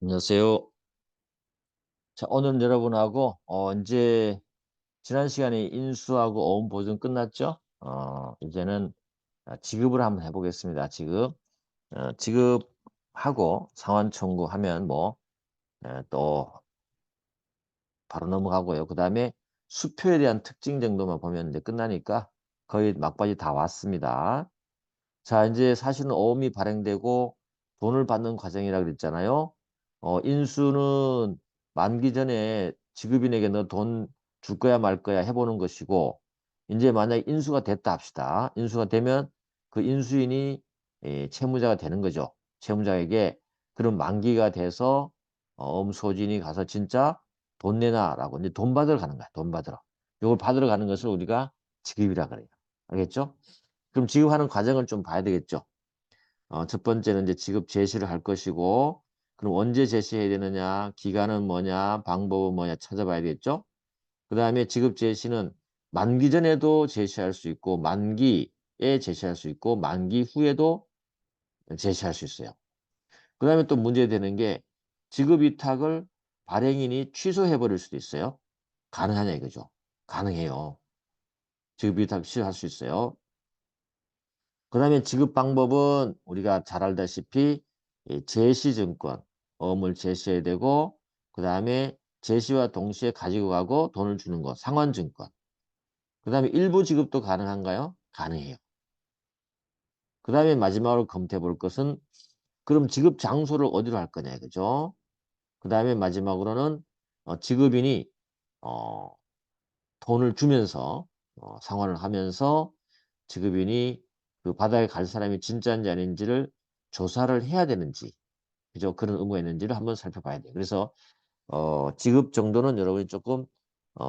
안녕하세요. 자, 오늘 여러분하고 이제 지난 시간에 인수하고 어음 보증 끝났죠? 이제는 지급을 한번 해보겠습니다. 지급하고 상환 청구하면 또 바로 넘어가고요. 그 다음에 수표에 대한 특징 정도만 보면 이제 끝나니까 거의 막바지 다 왔습니다. 자, 이제 사실은 어음이 발행되고 돈을 받는 과정이라 그랬잖아요. 인수는 만기 전에 지급인에게 너 돈 줄 거야 말 거야 해보는 것이고, 이제 만약에 인수가 됐다 합시다. 인수가 되면 그 인수인이 채무자가 되는 거죠. 채무자에게. 그런 만기가 돼서 소진이 가서 진짜 돈 내놔라고 이제 돈 받으러 가는 거야. 돈 받으러. 이걸 받으러 가는 것을 우리가 지급이라 그래요. 알겠죠? 그럼 지급하는 과정을 좀 봐야 되겠죠. 첫 번째는 이제 지급 제시를 할 것이고, 그럼 언제 제시해야 되느냐, 기간은 뭐냐, 방법은 뭐냐 찾아봐야 되겠죠. 그 다음에 지급 제시는 만기 전에도 제시할 수 있고, 만기에 제시할 수 있고, 만기 후에도 제시할 수 있어요. 그 다음에 또 문제되는 게 지급 위탁을 발행인이 취소해 버릴 수도 있어요. 가능하냐 이거죠. 가능해요. 지급 위탁 취소할 수 있어요. 그 다음에 지급 방법은 우리가 잘 알다시피 제시증권, 어음을 제시해야 되고, 그 다음에 제시와 동시에 가지고 가고 돈을 주는 거, 상환증권. 그 다음에 일부 지급도 가능한가요? 가능해요. 그 다음에 마지막으로 검토해 볼 것은 그럼 지급 장소를 어디로 할 거냐, 그죠? 그 다음에 마지막으로는 지급인이 어, 돈을 주면서 상환을 하면서 지급인이 그 바다에 갈 사람이 진짜인지 아닌지를 조사를 해야 되는지, 그죠? 그런 의무가 있는지를 한번 살펴봐야 돼요. 그래서 지급 정도는 여러분이 조금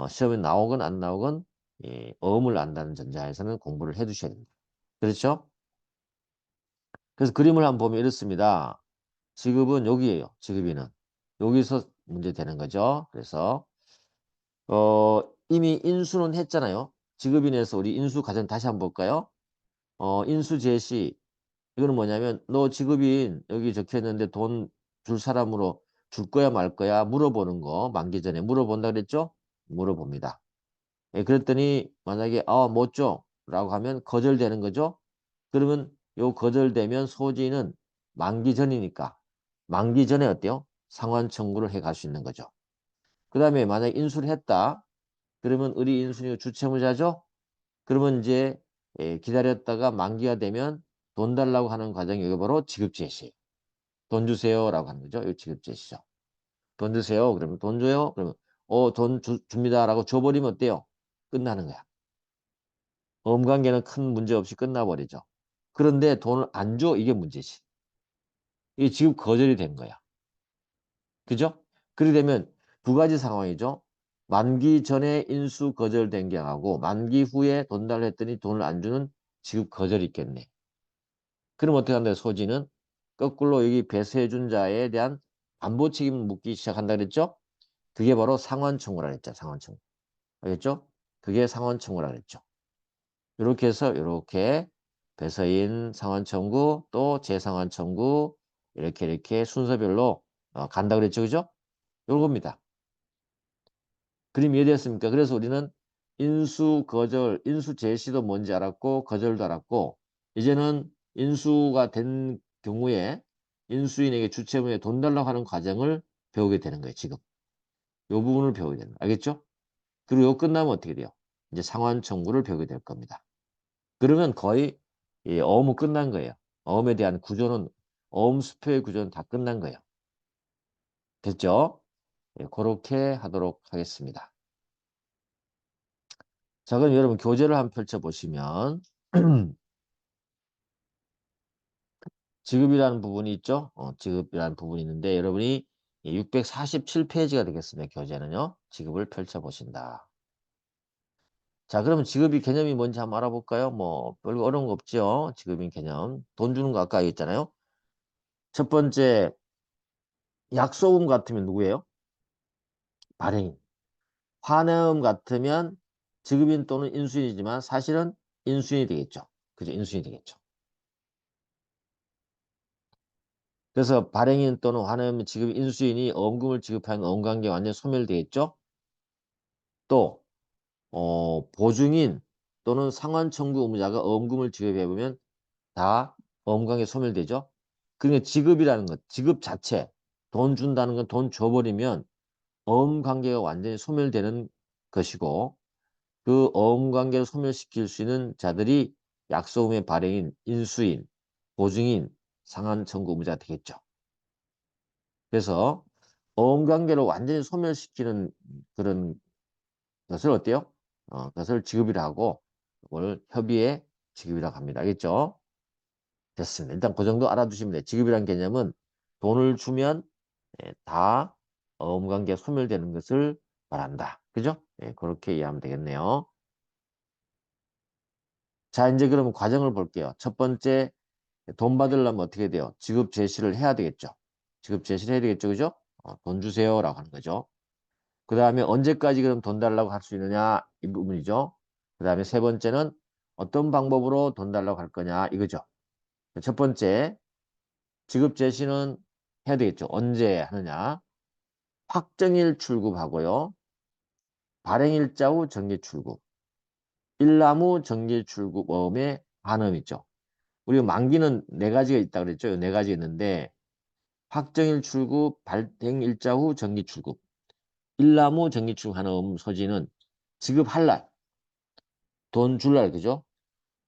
시험에 나오건 안 나오건 어음을 안다는 전제하에서는 공부를 해 두셔야 됩니다. 그렇죠? 그래서 그림을 한번 보면 이렇습니다. 지급은 여기에요. 지급인은. 여기서 문제 되는 거죠. 그래서 이미 인수는 했잖아요. 지급인에서 우리 인수 과정 다시 한번 볼까요? 인수 제시. 이거는 뭐냐면 너 지급인 여기 적혀 있는데 돈 줄 사람으로 줄 거야 말 거야 물어보는 거. 만기 전에 물어본다 그랬죠? 물어봅니다. 예, 그랬더니 만약에 못 줘. 라고 하면 거절되는 거죠. 그러면 요 거절되면 소지는 만기 전이니까 만기 전에 어때요? 상환 청구를 해 갈 수 있는 거죠. 그 다음에 만약에 인수를 했다. 그러면 의리 인수인이 주채무자죠? 그러면 이제 기다렸다가 만기가 되면 돈 달라고 하는 과정이 이거 바로 지급 제시. 돈 주세요라고 하는 거죠. 이 지급 제시죠. 돈 주세요. 그러면 돈 줘요. 그러면 돈 줍니다라고 줘버리면 어때요? 끝나는 거야. 어음관계는 큰 문제 없이 끝나버리죠. 그런데 돈을 안 줘. 이게 문제지. 이게 지급 거절이 된 거야. 그죠? 그렇게 되면 두 가지 상황이죠. 만기 전에 인수 거절된 경우하고 만기 후에 돈 달라 했더니 돈을 안 주는 지급 거절이 있겠네. 그럼 어떻게 한다? 소지는 거꾸로 여기 배세준 자에 대한 반보 책임을 묻기 시작한다 그랬죠? 그게 바로 상환 청구라 그랬죠. 상환 청구. 알겠죠? 그게 상환 청구라 그랬죠. 이렇게 해서 이렇게 배서인 상환 청구 또 재상환 청구 이렇게 순서별로 간다 그랬죠. 그죠? 요겁니다. 그림 이해됐습니까? 그래서 우리는 인수, 거절, 인수 제시도 뭔지 알았고 거절도 알았고 이제는 인수가 된 경우에 인수인에게 주채무에 돈 달라고 하는 과정을 배우게 되는 거예요. 지금. 요 부분을 배우게 되는 거예요. 알겠죠? 그리고 요 끝나면 어떻게 돼요? 이제 상환 청구를 배우게 될 겁니다. 그러면 거의 어음은 끝난 거예요. 어음에 대한 구조는 어음 수표의 구조는 다 끝난 거예요. 됐죠? 그렇게 하도록 하겠습니다. 자, 그럼 여러분 교재를 한번 펼쳐보시면 지급이라는 부분이 있죠? 지급이라는 부분이 있는데 여러분이 647페이지가 되겠습니다. 교재는요. 지급을 펼쳐보신다. 자, 그러면 지급이 개념이 뭔지 한번 알아볼까요? 뭐 별로 어려운 거 없죠? 지급인 개념. 돈 주는 거 아까 얘기했잖아요. 첫 번째 약소금 같으면 누구예요? 발행인. 환해음 같으면 지급인 또는 인수인이지만 사실은 인수인이 되겠죠. 그죠? 인수인이 되겠죠. 그래서 발행인 또는 환음 지급 인수인이 어음금을 지급하는 어음관계 완전히 소멸되겠죠. 또 보증인 또는 상환 청구 의무자가 어음금을 지급해보면 다 어음관계 소멸되죠. 그러니까 지급이라는 것, 지급 자체, 돈 준다는 건 돈 줘버리면 어음관계가 완전히 소멸되는 것이고 그 어음관계를 소멸시킬 수 있는 자들이 약소음의 발행인, 인수인, 보증인, 상환 청구 의무자가 되겠죠. 그래서 어음관계를 완전히 소멸시키는 그런 것을 어때요? 그것을 지급이라 하고 그걸 협의의 지급이라고 합니다. 알겠죠? 됐습니다. 일단 그 정도 알아두시면 돼요. 지급이라는 개념은 돈을 주면 다 어음관계가 소멸되는 것을 말한다. 그죠? 그렇게 이해하면 되겠네요. 자, 이제 그러면 과정을 볼게요. 첫 번째, 돈 받으려면 어떻게 돼요? 지급 제시를 해야 되겠죠. 지급 제시를 해야 되겠죠. 그죠? 돈 주세요라고 하는 거죠. 그 다음에 언제까지 그럼 돈 달라고 할 수 있느냐? 이 부분이죠. 그 다음에 세 번째는 어떤 방법으로 돈 달라고 할 거냐? 이거죠. 첫 번째, 지급 제시는 해야 되겠죠. 언제 하느냐? 확정일 출급하고요. 발행일자 후 정기 출급. 일남 후 정기 출급음의 반음 있죠. 우리가 만기는 네 가지가 있다 그랬죠. 네 가지 있는데 확정일 출급, 발행일자 후 정기 출급. 일남 후 정기 출급하는 소지는 지급할 날, 돈 줄 날, 그죠?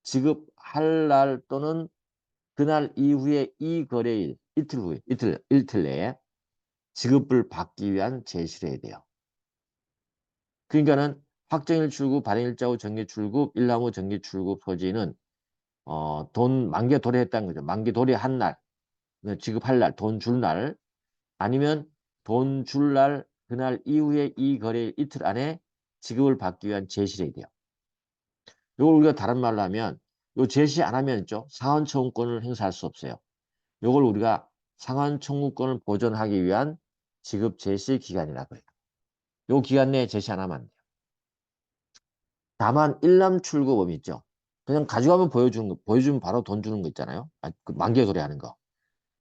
지급할 날 또는 그날 이후에 이 거래일, 이틀 후에, 이틀 내에 지급을 받기 위한 제시를 해야 돼요. 그러니까는 확정일 출급, 발행일자 후 정기 출급, 일남 후 정기 출급 소지는 돈 만기 도래했다는 거죠. 만기 도래한 날, 지급할 날, 돈 줄 날, 아니면 돈 줄 날, 그날 이후에 이 거래일 이틀 안에 지급을 받기 위한 제시를 해야 돼요. 이걸 우리가 다른 말로 하면 요 제시 안 하면 있죠. 상환 청구권을 행사할 수 없어요. 요걸 우리가 상환 청구권을 보존하기 위한 지급 제시 기간이라고 해요. 요 기간 내에 제시 안 하면 안 돼요. 다만 일남 출고범 있죠. 그냥 가져가면 보여주는 거, 보여주면 바로 돈 주는 거 있잖아요. 그 만기에 도래하는 거.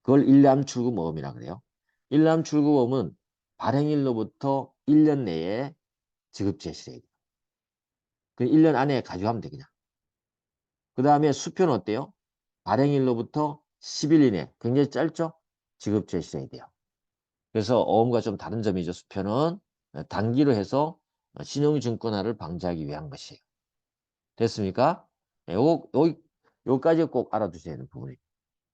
그걸 일남 출고범이라 그래요. 일남 출고범은 발행일로부터 1년 내에 지급 제시해야 돼요. 그 1년 안에 가져가면 돼 그냥. 그 다음에 수표는 어때요? 발행일로부터 10일 이내. 굉장히 짧죠? 지급 제시해야 돼요. 그래서 어음과 좀 다른 점이죠. 수표는 단기로 해서 신용증권화를 방지하기 위한 것이에요. 됐습니까? 요까지 꼭 알아두셔야 되는 부분이에요.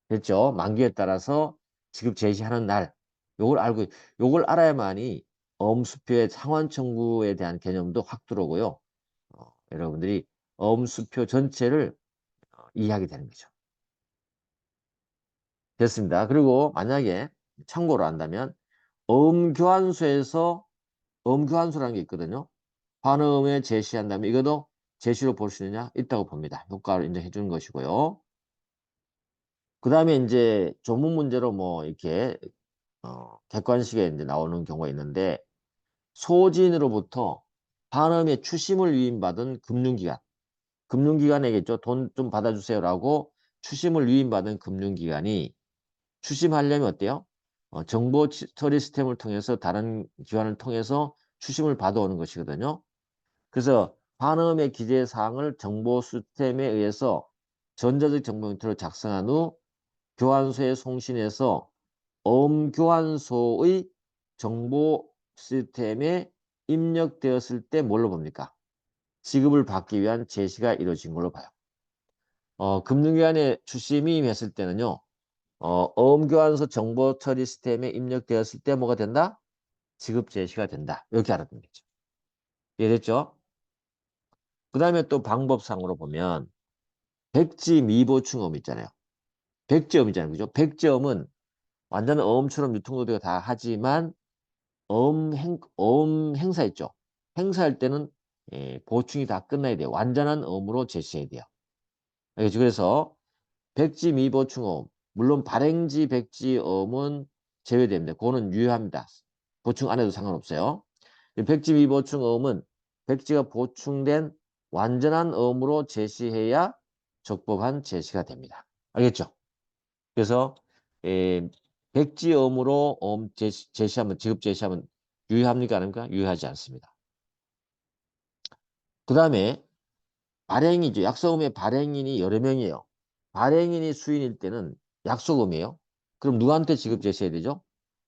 됐죠? 만기에 따라서 지급 제시하는 날. 요걸 알고, 요걸 알아야만이 어음수표의 상환 청구에 대한 개념도 확 들어오고요. 여러분들이 어음수표 전체를 이해하게 되는 거죠. 됐습니다. 그리고 만약에 참고로 한다면 어음교환소에서 어음교환소라는 게 있거든요. 환음에 제시한다면 이것도 제시로 볼 수 있느냐? 있다고 봅니다. 효과를 인정해 주는 것이고요. 그 다음에 이제 조문 문제로 뭐 이렇게 객관식에 이제 나오는 경우가 있는데 소진으로부터 환음의 추심을 위임받은 금융기관, 금융기관에겠죠. 돈 좀 받아주세요라고 추심을 위임받은 금융기관이 추심하려면 어때요? 정보 처리 시스템을 통해서 다른 기관을 통해서 추심을 받아오는 것이거든요. 그래서 환음의 기재 사항을 정보 시스템에 의해서 전자적 정보 형태로 작성한 후 교환소에 송신해서 어음교환소의 정보 시스템에 입력되었을 때 뭘로 봅니까? 지급을 받기 위한 제시가 이루어진 걸로 봐요. 금융기관에 추심이 임했을 때는요. 어음교환소 정보 처리 시스템에 입력되었을 때 뭐가 된다? 지급 제시가 된다. 이렇게 알아두는 거죠. 이해됐죠? 그 다음에 또 방법상으로 보면 백지 미보충음 있잖아요. 백지음 있잖아요. 그죠? 백지음은 완전 어음처럼 유통노동가 다 하지만 어음 행사 있죠. 행사할 때는 보충이 다 끝나야 돼요. 완전한 어음으로 제시해야 돼요. 알겠죠? 그래서 백지 미보충어음 물론 발행지 백지어음은 제외됩니다. 그거는 유효합니다. 보충 안 해도 상관없어요. 백지 미보충어음은 백지가 보충된 완전한 어음으로 제시해야 적법한 제시가 됩니다. 알겠죠? 그래서 백지음으로 제시하면 지급 제시하면 유효합니까? 아닙니까? 유효하지 않습니다. 그 다음에 발행이죠. 약속음의 발행인이 여러 명이에요. 발행인이 수인일 때는 약속음이에요. 그럼 누구한테 지급 제시해야 되죠?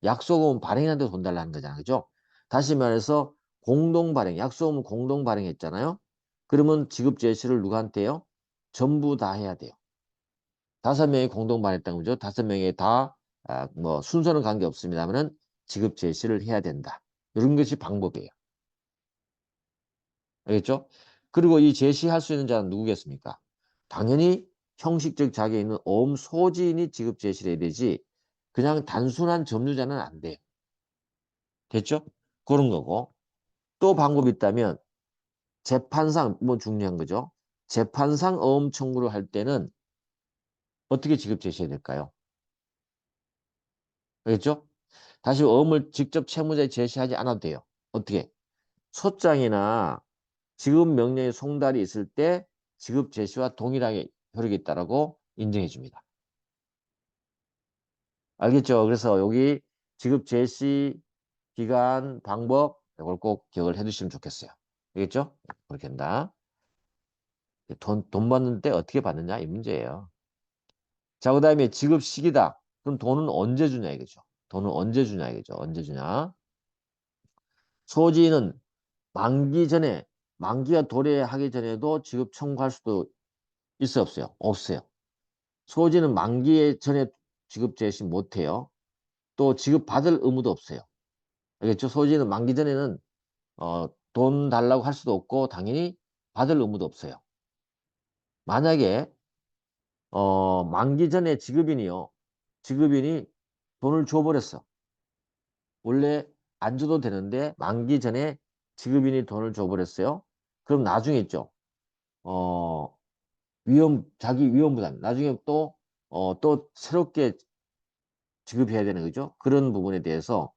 약속음은 발행인한테 돈 달라는 거잖아요. 그죠? 다시 말해서 공동 발행, 약속음은 공동 발행했잖아요. 그러면 지급 제시를 누구한테 해요? 전부 다 해야 돼요. 5명이 공동 발행했다는 거죠. 5명이 다, 뭐, 순서는 관계없습니다만은 지급 제시를 해야 된다. 이런 것이 방법이에요. 알겠죠? 그리고 이 제시할 수 있는 자는 누구겠습니까? 당연히 형식적 자격이 있는 어음 소지인이 지급 제시를 해야 되지 그냥 단순한 점유자는 안 돼요. 됐죠? 그런 거고. 또 방법이 있다면 재판상 뭐 중요한 거죠. 재판상 어음 청구를 할 때는 어떻게 지급 제시해야 될까요? 알겠죠? 다시 어음을 직접 채무자에 제시하지 않아도 돼요. 어떻게? 소장이나 지급 명령의 송달이 있을 때 지급 제시와 동일하게 효력이 있다라고 인정해 줍니다. 알겠죠? 그래서 여기 지급 제시 기간 방법 이걸 꼭 기억을 해 두시면 좋겠어요. 알겠죠? 그렇게 한다. 돈 받는 때 어떻게 받느냐 이 문제예요. 자, 그다음에 지급 시기다. 그럼 돈은 언제 주냐 이거죠. 돈은 언제 주냐 이거죠. 언제 주냐. 소지는 만기 전에 만기가 도래하기 전에도 지급 청구할 수도 있어 없어요? 없어요. 소지는 만기 전에 지급 제시 못해요. 또 지급 받을 의무도 없어요. 알겠죠? 소지는 만기 전에는 돈 달라고 할 수도 없고 당연히 받을 의무도 없어요. 만약에 만기 전에 지급인이요. 지급인이 돈을 줘버렸어. 원래 안 줘도 되는데 만기 전에 지급인이 돈을 줘버렸어요. 그럼 나중에 있죠. 어, 자기 위험 부담. 나중에 또 새롭게 지급해야 되는 거죠. 그런 부분에 대해서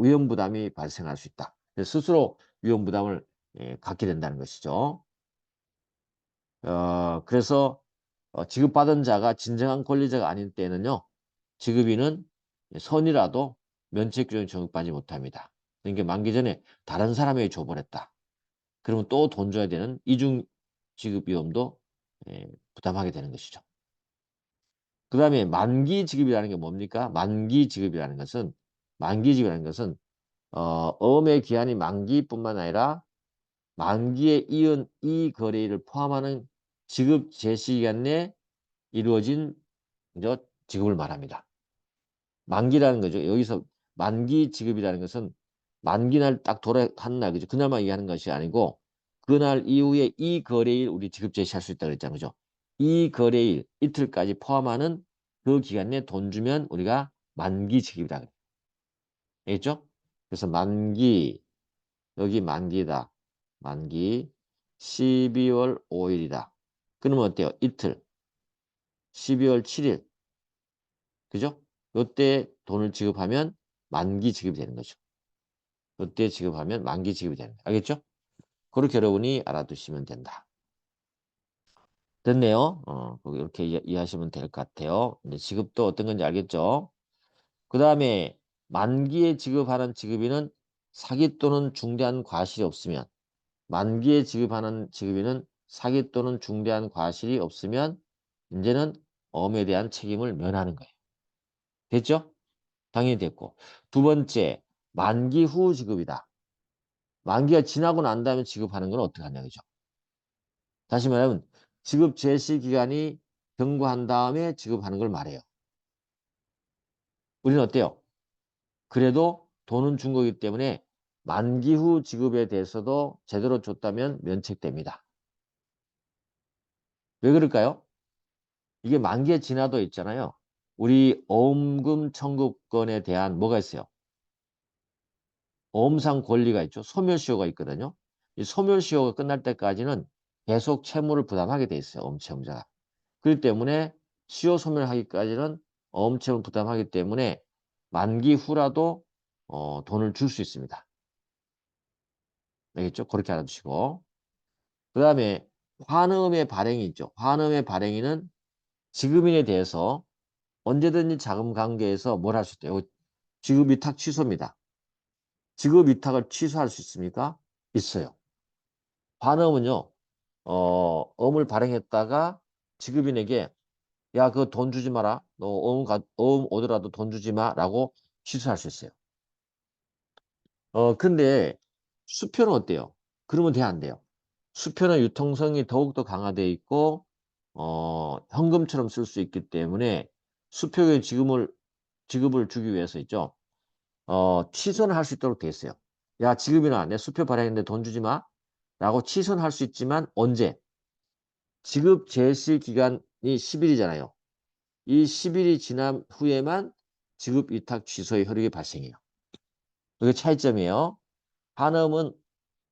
위험 부담이 발생할 수 있다. 스스로 위험 부담을 갖게 된다는 것이죠. 그래서 지급받은 자가 진정한 권리자가 아닌 때는요. 지급인은 선이라도 면책규정 적용받지 못합니다. 그러니까 만기 전에 다른 사람에게 줘버렸다. 그러면 또 돈 줘야 되는 이중 지급 위험도 부담하게 되는 것이죠. 그 다음에 만기 지급이라는 게 뭡니까? 만기 지급이라는 것은 어음의 기한이 만기뿐만 아니라 만기에 이은 이 거래일을 포함하는 지급 제시 기간 내에 이루어진 지급을 말합니다. 만기라는 거죠. 여기서 만기 지급이라는 것은 만기날 딱 돌아한 날, 그죠? 그날만 얘기하는 것이 아니고 그날 이후에 이 거래일 우리 지급 제시할 수 있다 그랬잖아요. 그죠? 이 거래일 이틀까지 포함하는 그 기간 내에 돈 주면 우리가 만기 지급이라 그래요. 알겠죠? 그래서 여기 만기다. 만기 12월 5일이다. 그러면 어때요? 이틀. 12월 7일. 그죠? 요때 돈을 지급하면 만기 지급이 되는 거죠. 요때 지급하면 만기 지급이 되는 거예요. 알겠죠? 그렇게 여러분이 알아두시면 된다. 됐네요. 이렇게 이해하시면 될 것 같아요. 이제 지급도 어떤 건지 알겠죠? 그 다음에 만기에 지급하는 지급인은 사기 또는 중대한 과실이 없으면 만기에 지급하는 지급인은 사기 또는 중대한 과실이 없으면 이제는 어음에 대한 책임을 면하는 거예요. 됐죠? 당연히 됐고. 두 번째, 만기 후 지급이다. 만기가 지나고 난 다음에 지급하는 건 어떻게 하냐, 그죠? 다시 말하면 지급 제시 기간이 경과한 다음에 지급하는 걸 말해요. 우리는 어때요? 그래도 돈은 준 거기 때문에 만기 후 지급에 대해서도 제대로 줬다면 면책됩니다. 왜 그럴까요? 이게 만기에 지나도 있잖아요. 우리 어음금 청구권에 대한 뭐가 있어요? 어음상 권리가 있죠. 소멸시효가 있거든요. 이 소멸시효가 끝날 때까지는 계속 채무를 부담하게 돼 있어요. 어음채무자가. 그렇기 때문에 시효 소멸하기까지는 어음채무 부담하기 때문에 만기 후라도 돈을 줄 수 있습니다. 알겠죠? 그렇게 알아두시고. 그 다음에 환음의 발행이 있죠. 환음의 발행인은 지급인에 대해서 언제든지 자금 관계에서 뭘 할 수 있대요? 지급 위탁 취소입니다. 지급 위탁을 취소할 수 있습니까? 있어요. 반음은요, 어음을 발행했다가 지급인에게 야, 그거 돈 주지 마라. 너 어음 오더라도 돈 주지 마. 라고 취소할 수 있어요. 근데 수표는 어때요? 그러면 돼, 안 돼요? 수표는 유통성이 더욱더 강화되어 있고, 현금처럼 쓸 수 있기 때문에 수표의 지급을 주기 위해서 있죠. 취소는 할 수 있도록 돼 있어요. 야, 지급이나 내 수표 발행했는데 돈 주지 마. 라고 취소는 할 수 있지만 언제? 지급 제시 기간이 10일이잖아요. 이 10일이 지난 후에만 지급 위탁 취소의 효력이 발생해요. 이게 차이점이에요. 한음은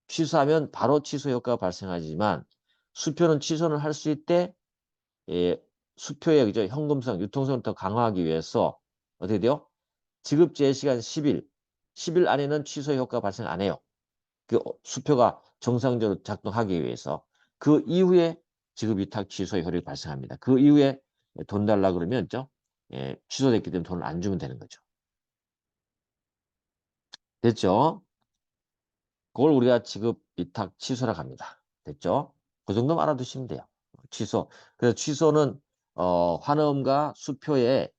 취소하면 바로 취소 효과가 발생하지만 수표는 취소는 할 수 있대 예, 수표의 그죠? 현금성, 유통성을 더 강화하기 위해서 어떻게 돼요? 지급 제시간 10일, 10일 안에는 취소 효과 발생 안 해요. 그 수표가 정상적으로 작동하기 위해서 그 이후에 지급 위탁 취소의 효력이 발생합니다. 그 이후에 돈 달라 그러면 죠 취소됐기 때문에 돈을 안 주면 되는 거죠. 됐죠? 그걸 우리가 지급 위탁 취소라고 합니다. 됐죠? 그 정도만 알아두시면 돼요. 취소. 그래서 취소는 환음과 수표의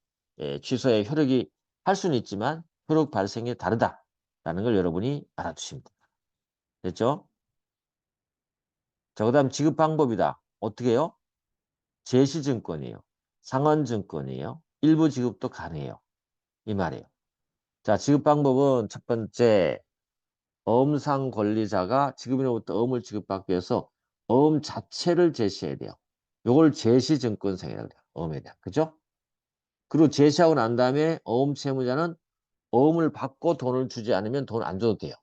취소의 효력이 할 수는 있지만 효력 발생이 다르다라는 걸 여러분이 알아두시면 돼요. 됐죠? 자, 그다음 지급 방법이다. 어떻게 해요? 제시증권이에요. 상환증권이에요. 일부 지급도 가능해요. 이 말이에요. 자, 지급 방법은 첫 번째 어음상 권리자가 지급인으로부터 어음을 지급받기 위해서 어음 자체를 제시해야 돼요. 요걸 제시증권상이라고 해요. 어음에 대한. 그죠? 그리고 제시하고 난 다음에 어음 채무자는 어음을 받고 돈을 주지 않으면 돈 안 줘도 돼요.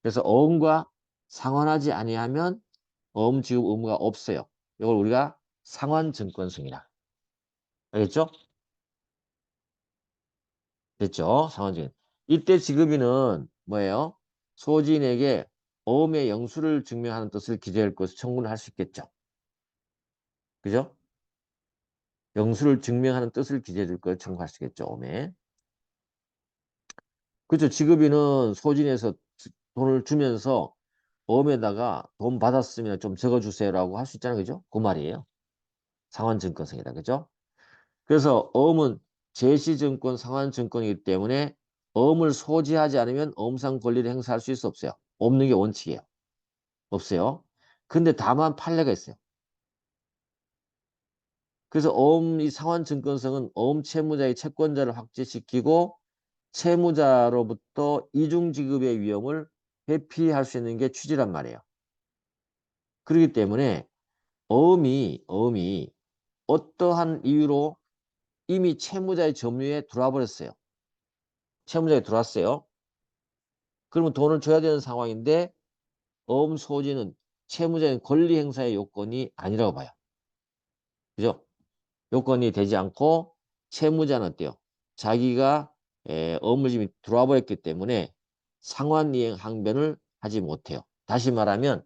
그래서 어음과 상환하지 아니하면 어음 지급 의무가 없어요. 이걸 우리가 상환증권승이라. 알겠죠? 됐죠? 상환증권. 이때 지급인은 뭐예요? 소지인에게 어음의 영수를 증명하는 뜻을 기재할 것을 청구를 할 수 있겠죠. 그죠? 영수를 증명하는 뜻을 기재해 줄 것을 청구할 수 있겠죠. 어음에. 그죠? 지급인은 소진에서 돈을 주면서 어음에다가 돈 받았으면 좀 적어주세요라고 할 수 있잖아요. 그죠? 그 말이에요. 상환증권성이다. 그죠? 그래서 어음은 제시증권, 상환증권이기 때문에 어음을 소지하지 않으면 어음상 권리를 행사할 수 있어 없어요? 없는 게 원칙이에요. 없어요. 근데 다만 판례가 있어요. 그래서 어음 이 상환증권성은 어음 채무자의 채권자를 확대시키고 채무자로부터 이중지급의 위험을 회피할 수 있는 게 취지란 말이에요. 그렇기 때문에 어음이 어떠한 이유로 이미 채무자의 점유에 들어와 버렸어요. 채무자에 들어왔어요. 그러면 돈을 줘야 되는 상황인데 어음 소지는 채무자의 권리 행사의 요건이 아니라고 봐요. 그죠? 요건이 되지 않고 채무자는 어때요? 자기가 어음을 지금 들어와 버렸기 때문에 상환이행 항변을 하지 못해요. 다시 말하면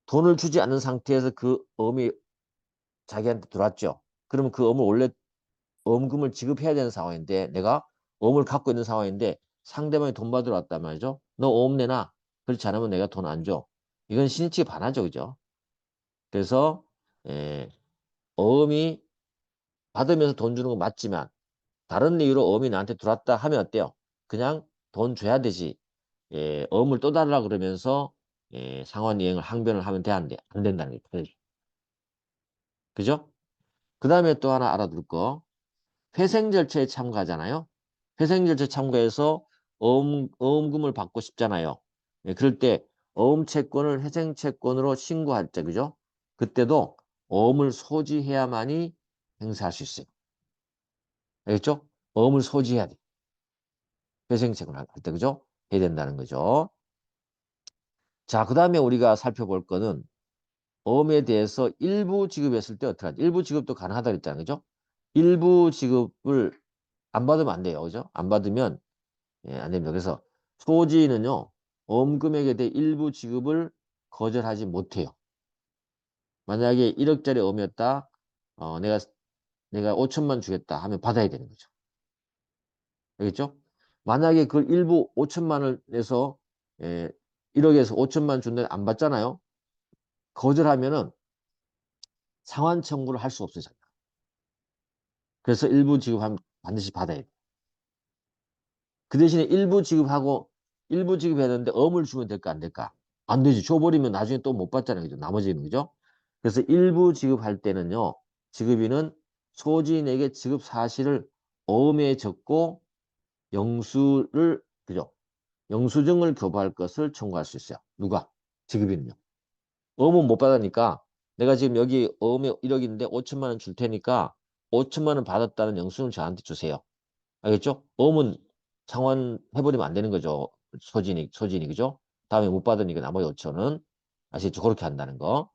돈을 주지 않는 상태에서 그 어음이 자기한테 들어왔죠. 그러면 그 어음을 원래 어음금을 지급해야 되는 상황인데 내가 어음을 갖고 있는 상황인데 상대방이 돈 받으러 왔단 말이죠. 너 어음 내놔. 그렇지 않으면 내가 돈 안 줘. 이건 신의치에 반하죠. 그죠? 그래서 에, 어음이 받으면서 돈 주는 건 맞지만 다른 이유로 어음이 나한테 들어왔다 하면 어때요? 그냥 돈 줘야 되지. 어음을 또 달라 그러면서 상환이행을 항변을 하면 돼, 안 돼? 안 된다는 거죠. 그죠? 그 다음에 또 하나 알아둘 거. 회생 절차에 참가하잖아요. 회생 절차에 참가해서 어음금을 받고 싶잖아요. 그럴 때 어음 채권을 회생 채권으로 신고할 때, 그죠? 그때도 어음을 소지해야만이 행사할 수 있어요. 알겠죠? 어음을 소지해야 돼. 회생 채권을 할 때, 그죠? 해야 된다는 거죠. 자, 그 다음에 우리가 살펴볼 거는 어음에 대해서 일부 지급했을 때 어떻게 하지? 일부 지급도 가능하다 그랬잖아요. 그죠? 일부 지급을 안 받으면 안 돼요. 그죠? 안 받으면 안 됩니다. 그래서 소지는요. 어음금액에 대해 일부 지급을 거절하지 못해요. 만약에 1억짜리 어음이었다. 내가 내가 5천만 주겠다 하면 받아야 되는 거죠. 알겠죠? 만약에 그 일부 5천만을 내서 1억에서 5천만 준다고 안 받잖아요. 거절하면은 상환 청구를 할 수 없어요. 그래서 일부 지급하면 반드시 받아야 돼. 그 대신에 일부 지급해야 되는데 어음을 주면 될까 안 될까? 안 되지. 줘버리면 나중에 또 못 받잖아요. 그죠? 나머지는 그죠? 그래서 일부 지급할 때는요. 지급인은 소지인에게 지급 사실을 어음에 적고 영수를 그죠? 영수증을 교부할 것을 청구할 수 있어요. 누가? 지급인은요. 어음은 못 받으니까 내가 지금 여기 어음에 1억인데 5천만 원 줄 테니까 5천만 원 받았다는 영수증을 저한테 주세요. 알겠죠? 어음은 상환해버리면 안 되는 거죠. 소진이, 그죠? 다음에 못 받으니까 나머지 5천은 아시겠죠? 그렇게 한다는 거.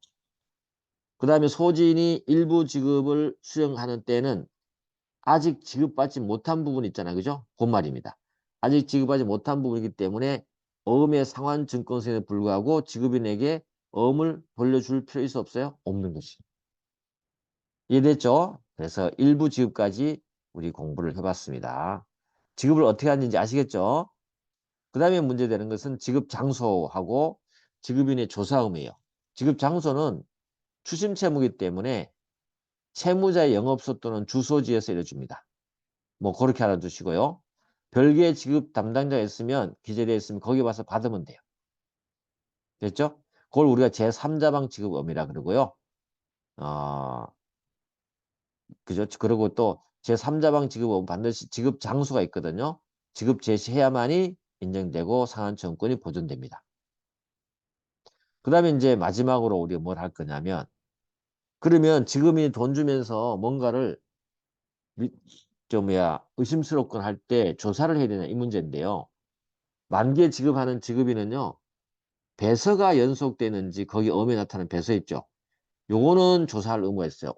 그 다음에 소진이 일부 지급을 수령하는 때는 아직 지급받지 못한 부분 있잖아요. 그죠? 그 말입니다. 아직 지급하지 못한 부분이기 때문에 어음의 상환 증권서에 불구하고 지급인에게 어음을 돌려줄 필요 있어 없어요? 없는 것이. 이해됐죠? 그래서 일부 지급까지 우리 공부를 해봤습니다. 지급을 어떻게 하는지 아시겠죠? 그 다음에 문제되는 것은 지급 장소하고 지급인의 조사 의무예요. 지급 장소는 추심 채무이기 때문에 채무자의 영업소 또는 주소지에서 이뤄줍니다. 뭐 그렇게 알아두시고요. 별개의 지급 담당자가 있으면 기재되어 있으면 거기 와서 받으면 돼요. 됐죠? 그걸 우리가 제3자방 지급 의무라 그러고요. 어, 그죠? 그리고 또 제3자방 지급 의무 반드시 지급 장소가 있거든요. 지급 제시해야만이 인정되고 상환 청구권이 보존됩니다. 그 다음에 이제 마지막으로 우리가 뭘 할 거냐면 그러면 지금이 돈 주면서 뭔가를 좀 뭐야 의심스럽건 할 때 조사를 해야 되냐 이 문제인데요. 만기에 지급하는 지급인은요. 배서가 연속되는지 거기 엄에 나타나는 배서 있죠. 요거는 조사할 의무가 있어요.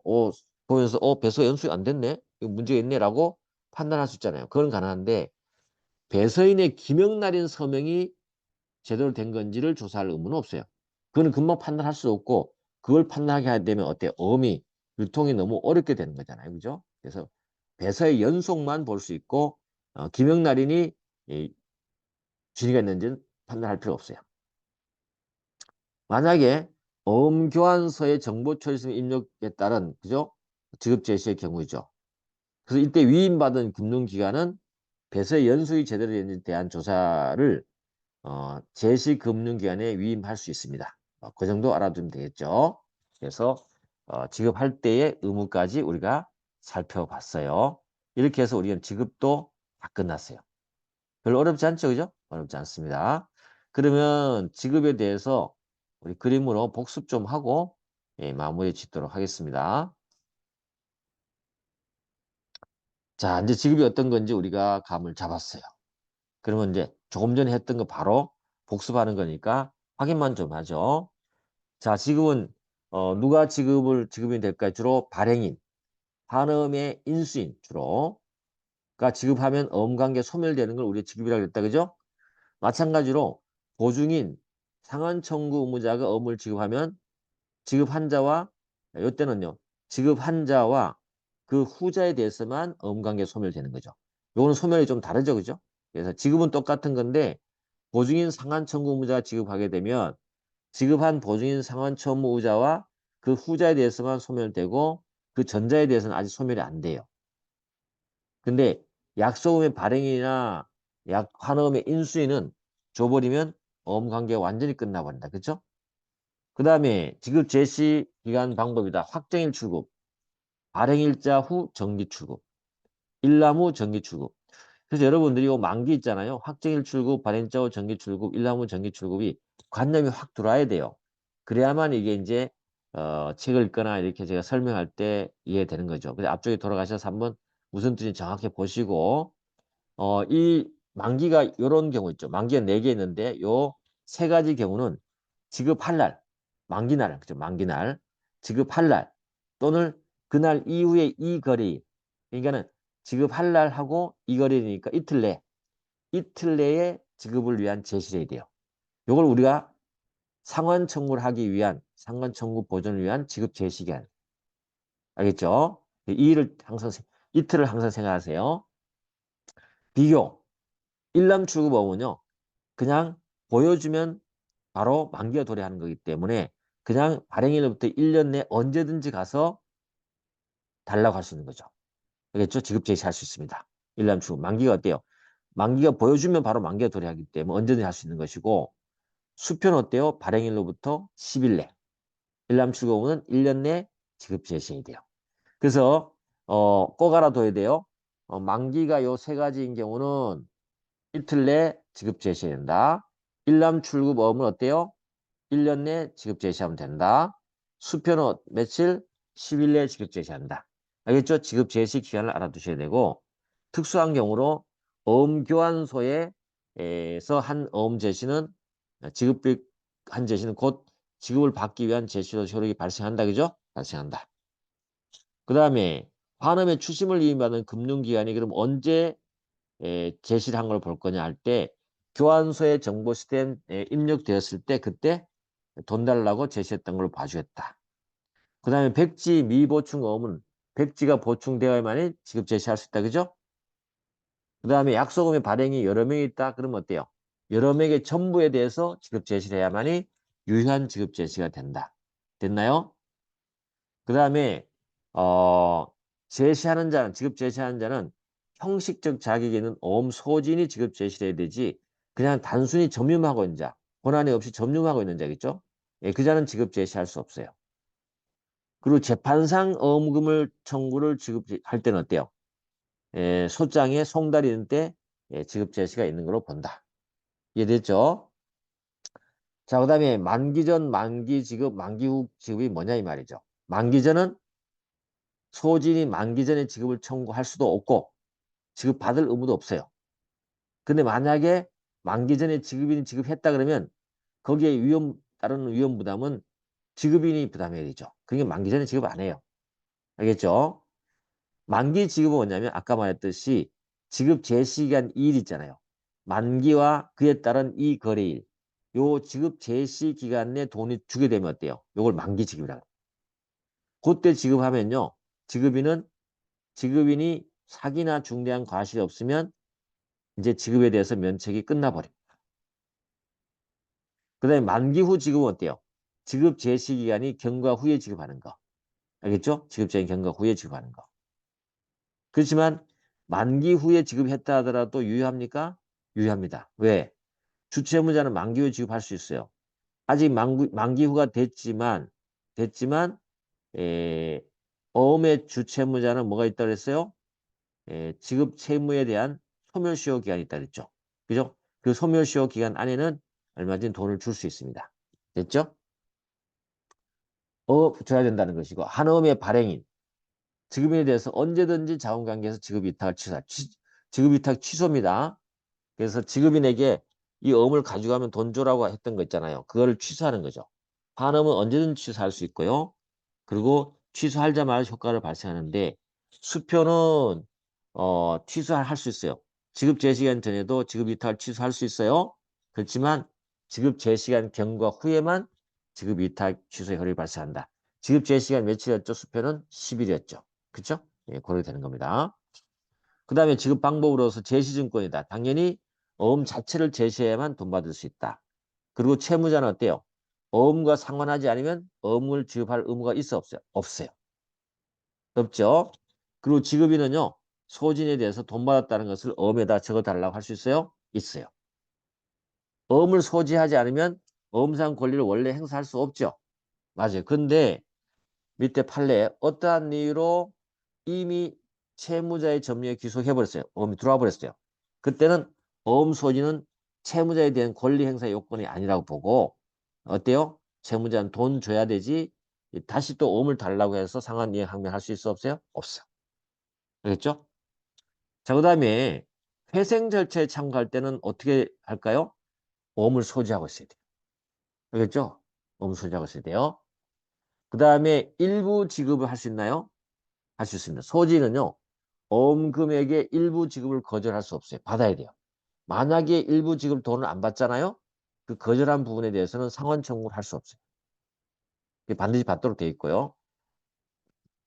보면서 배서 연속이 안 됐네? 이거 문제가 있네라고 판단할 수 있잖아요. 그건 가능한데 배서인의 기명날인 서명이 제대로 된 건지를 조사할 의무는 없어요. 그건 금방 판단할 수 없고 그걸 판단하게 하게 되면 어때? 어음이 유통이 너무 어렵게 되는 거잖아요. 그죠? 그래서 배서의 연속만 볼 수 있고 기명날인이 진위가 있는지는 판단할 필요 없어요. 만약에 어음 교환서의 정보 처리성 입력에 따른 그죠? 지급 제시의 경우이죠. 그래서 이때 위임받은 금융기관은 배서의 연수이 제대로 되는지에 대한 조사를 제시금융기관에 위임할 수 있습니다. 그 정도 알아두면 되겠죠. 그래서 지급할 때의 의무까지 우리가 살펴봤어요. 이렇게 해서 우리는 지급도 다 끝났어요. 별로 어렵지 않죠, 그죠? 어렵지 않습니다. 그러면 지급에 대해서 우리 그림으로 복습 좀 하고 마무리 짓도록 하겠습니다. 자, 이제 지급이 어떤 건지 우리가 감을 잡았어요. 그러면 이제 조금 전에 했던 거 바로 복습하는 거니까 확인만 좀 하죠. 자, 지금은 누가 지급이 될까요? 주로 발행인, 한음의 인수인 주로가 지급하면 어음관계 소멸되는 걸 우리가 지급이라고 했다, 그죠? 마찬가지로 보증인, 상환 청구 의무자가 어음을 지급하면 지급한자와 이때는요 지급한자와 그 후자에 대해서만 어음관계 소멸되는 거죠. 요거는 소멸이 좀 다르죠, 그죠? 그래서 지급은 똑같은 건데 보증인 상환 청구 의무자가 지급하게 되면 지급한 보증인 상환 청구 의무자와 그 후자에 대해서만 소멸되고 그 전자에 대해서는 아직 소멸이 안 돼요. 근데 약소음의 발행이나 약 환음의 인수인은 줘버리면 어음 관계가 완전히 끝나버린다. 그렇죠? 그 다음에 지급 제시 기간 방법이다. 확정일 출급, 발행일자 후 정기 출급, 일남 후 정기 출급. 그래서 여러분들이 이 만기 있잖아요. 확정일 출급, 발행일자 후 정기 출급, 일남 후 정기 출급이 관념이 확 들어와야 돼요. 그래야만 이게 이제 책을 읽거나 이렇게 제가 설명할 때 이해되는 거죠. 근데 앞쪽에 돌아가셔서 한번 무슨 뜻인지 정확히 보시고 이 만기가 이런 경우 있죠. 만기가 4개 있는데 요 세 가지 경우는 지급할 날, 만기날, 그죠? 만기날, 지급할 날 또는 그날 이후에 이 거리, 그러니까는 지급할 날하고 이 거리니까 이틀 내에 지급을 위한 제시를 해야 돼요. 요걸 우리가 상환 청구를 하기 위한 상환 청구 보존을 위한 지급 제시기한 알겠죠? 이 일을 항상, 이틀을 항상 생각하세요. 비교. 일람출구범은요, 그냥 보여주면 바로 만기가 도래하는 거기 때문에 그냥 발행일로부터 1년 내 언제든지 가서 달라고 할 수 있는 거죠. 알겠죠? 지급 제시할 수 있습니다. 일람출구. 만기가 어때요? 만기가 보여주면 바로 만기가 도래하기 때문에 언제든지 할 수 있는 것이고, 수표는 어때요? 발행일로부터 10일 내. 일람출구는 1년 내 지급 제시해야 돼요. 그래서 꼭 알아둬야 돼요. 만기가 요 세 가지인 경우는 이틀 내 지급 제시해야 된다. 일람출구범은 어때요? 1년 내 지급 제시하면 된다. 수표는 며칠? 10일 내 지급 제시한다. 알겠죠? 지급 제시 기간을 알아두셔야 되고, 특수한 경우로 어음교환소에서 한 어음 제시는 지급비 한 제시는 곧 지급을 받기 위한 제시로 효력이 발생한다. 그죠? 발생한다. 그 다음에 환음의 추심을 위임받은 금융기관이 그럼 언제 제시를 한 걸 볼 거냐 할 때 교환소에 정보 시스템 입력되었을 때 그때 돈 달라고 제시했던 걸 봐주겠다. 그 다음에 백지 미보충 어음은 백지가 보충되어야만이 지급 제시할 수 있다. 그죠? 그 다음에 약소금의 발행이 여러 명이 있다. 그러면 어때요? 여러 명의 전부에 대해서 지급 제시를 해야만이 유효한 지급 제시가 된다. 됐나요? 그 다음에 제시하는 자는 지급 제시하는 자는 형식적 자격이 있는 어음 소진이 지급 제시를 해야 되지 그냥 단순히 점유하고 있는 자, 권한이 없이 점유하고 있는 자겠죠? 예, 그 자는 지급 제시할 수 없어요. 그리고 재판상 어음금을 청구를 지급할 때는 어때요? 예, 소장에 송달이 있는 때 예, 지급 제시가 있는 걸로 본다. 이해됐죠? 자, 그 다음에 만기 전, 만기 지급, 만기 후 지급이 뭐냐 이 말이죠. 만기 전은 소진이 만기 전에 지급을 청구할 수도 없고 지급받을 의무도 없어요. 근데 만약에 만기 전에 지급인이 지급했다 그러면 거기에 따르는 위험 부담은 지급인이 부담해야 되죠. 그게 만기 전에 지급 안 해요. 알겠죠? 만기 지급은 뭐냐면 아까 말했듯이 지급 제시기간 2일 있잖아요. 만기와 그에 따른 이 거래일. 요 지급 제시 기간 내 돈이 주게 되면 어때요? 요걸 만기 지급이라고. 그때 지급하면요. 지급인이 사기나 중대한 과실이 없으면 이제 지급에 대해서 면책이 끝나버립니다. 그 다음에 만기 후 지급은 어때요? 지급 제시 기간이 경과 후에 지급하는 거. 알겠죠? 지급자인 경과 후에 지급하는 거. 그렇지만 만기 후에 지급했다 하더라도 유효합니까? 유효합니다. 왜? 주채무자는 만기 후에 지급할 수 있어요. 아직 만기 후가 됐지만 에, 어음의 주채무자는 뭐가 있다고 그랬어요? 지급 채무에 대한 소멸시효 기간이 있다 그랬죠. 그죠? 그 소멸시효 기간 안에는 얼마든지 돈을 줄 수 있습니다. 됐죠? 줘야 된다는 것이고 한어음의 발행인 지급인에 대해서 언제든지 자원관계에서 지급위탁 취소입니다. 그래서 지급인에게 이 어음을 가져가면 돈 줘라고 했던 거 있잖아요. 그거를 취소하는 거죠. 한어음은 언제든지 취소할 수 있고요. 그리고 취소하자마자 효과를 발생하는데 수표는 취소할 수 있어요. 지급 제시간 전에도 지급 이탈 취소할 수 있어요. 그렇지만 지급 제시간 경과 후에만 지급 이탈 취소의 허용이 발생한다. 지급 제시간 며칠이었죠? 수표는 10일이었죠. 그렇죠? 예, 그렇게 되는 겁니다. 그 다음에 지급 방법으로서 제시증권이다. 당연히 어음 자체를 제시해야만 돈 받을 수 있다. 그리고 채무자는 어때요? 어음과 상관하지 않으면 어음을 지급할 의무가 있어 없어요? 없어요. 없죠. 그리고 지급인은요. 소진에 대해서 돈 받았다는 것을 어음에다 적어달라고 할 수 있어요? 있어요. 어음을 소지하지 않으면 어음상 권리를 원래 행사할 수 없죠. 맞아요. 근데 밑에 판례에 어떠한 이유로 이미 채무자의 점유에 귀속해버렸어요. 어음이 들어와 버렸어요. 그때는 어음 소지는 채무자에 대한 권리 행사 요건이 아니라고 보고 어때요? 채무자는 돈 줘야 되지 다시 또 어음을 달라고 해서 상한 이행 항명할 수 있어 없어요? 없어. 알겠죠? 자, 그 다음에 회생 절차에 참가할 때는 어떻게 할까요? 어음을 소지하고 있어야 돼요. 알겠죠? 어음 소지하고 있어야 돼요. 그 다음에 일부 지급을 할 수 있나요? 할 수 있습니다. 소지는요. 어음 금액의 일부 지급을 거절할 수 없어요. 받아야 돼요. 만약에 일부 지급 돈을 안 받잖아요. 그 거절한 부분에 대해서는 상환 청구를 할 수 없어요. 반드시 받도록 되어 있고요.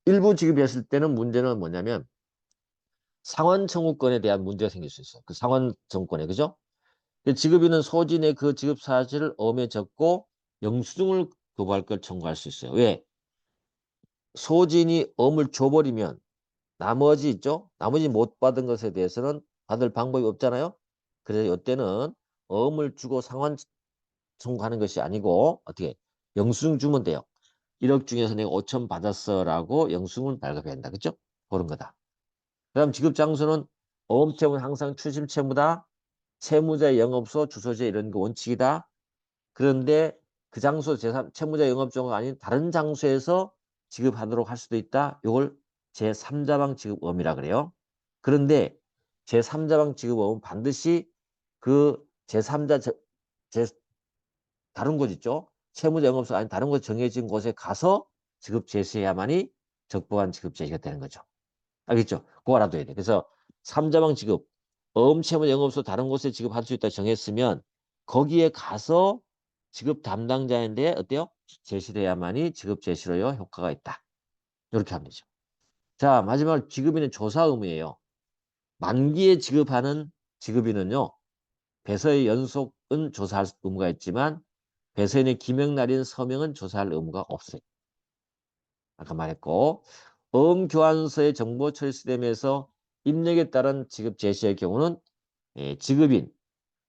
일부 지급했을 때는 문제는 뭐냐면 상환 청구권에 대한 문제가 생길 수 있어요. 그 상환 청구권에, 그죠? 지급인은 소진의 그 지급 사실을 엄에 적고 영수증을 교부할 걸 청구할 수 있어요. 왜? 소진이 엄을 줘버리면 나머지 있죠? 나머지 못 받은 것에 대해서는 받을 방법이 없잖아요. 그래서 이때는 엄을 주고 상환 청구하는 것이 아니고 어떻게 영수증 주면 돼요. 1억 중에서 내가 5천 받았어라고 영수증을 발급해야 한다. 그죠? 그런 거다. 그다음 지급 장소는 어음채무는 항상 추심 채무다. 채무자 영업소 주소지 이런 거 원칙이다. 그런데 그 장소 채무자 영업소가 아닌 다른 장소에서 지급하도록 할 수도 있다. 이걸 제3자방 지급엄이라 그래요. 그런데 제3자방 지급엄은 반드시 그 제3자 제 다른 곳 있죠. 채무자 영업소 아닌 다른 곳 정해진 곳에 가서 지급 제시해야만이 적법한 지급 제시가 되는 거죠. 알겠죠? 그거 알아둬야 돼. 그래서 3자방 지급, 어음채무 영업소 다른 곳에 지급할 수 있다 정했으면 거기에 가서 지급 담당자인데 어때요? 제시를 해야만이 지급 제시로요 효과가 있다. 이렇게 하면 되죠. 자, 마지막 지급인은 조사 의무예요. 만기에 지급하는 지급인은요. 배서의 연속은 조사할 의무가 있지만 배서인의 기명날인 서명은 조사할 의무가 없어요. 아까 말했고 어음교환서의 정보 처리 시스템에서 입력에 따른 지급 제시의 경우는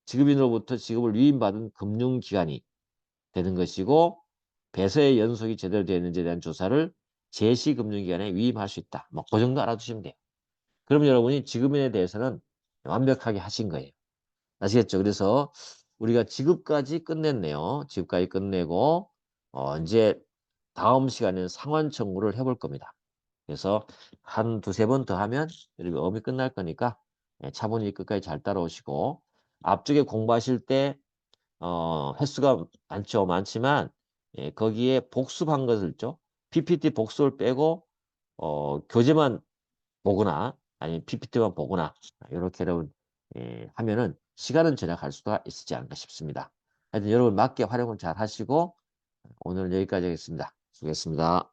지급인으로부터 지급을 위임받은 금융기관이 되는 것이고 배서의 연속이 제대로 되어 있는지에 대한 조사를 제시금융기관에 위임할 수 있다. 뭐 그 정도 알아두시면 돼요. 그럼 여러분이 지급인에 대해서는 완벽하게 하신 거예요. 아시겠죠? 그래서 우리가 지급까지 끝냈네요. 지급까지 끝내고 이제 다음 시간에는 상환 청구를 해볼 겁니다. 그래서 한 두세 번 더 하면 여러분 어음이 끝날 거니까 차분히 끝까지 잘 따라오시고 앞쪽에 공부하실 때 횟수가 많지만 거기에 복습한 것을 있죠. PPT 복습을 빼고 교재만 보거나 아니면 PPT만 보거나 이렇게 여러분 하면은 시간은 절약할 수가 있지 않을까 싶습니다. 하여튼 여러분 맞게 활용을 잘 하시고 오늘은 여기까지 하겠습니다. 수고했습니다.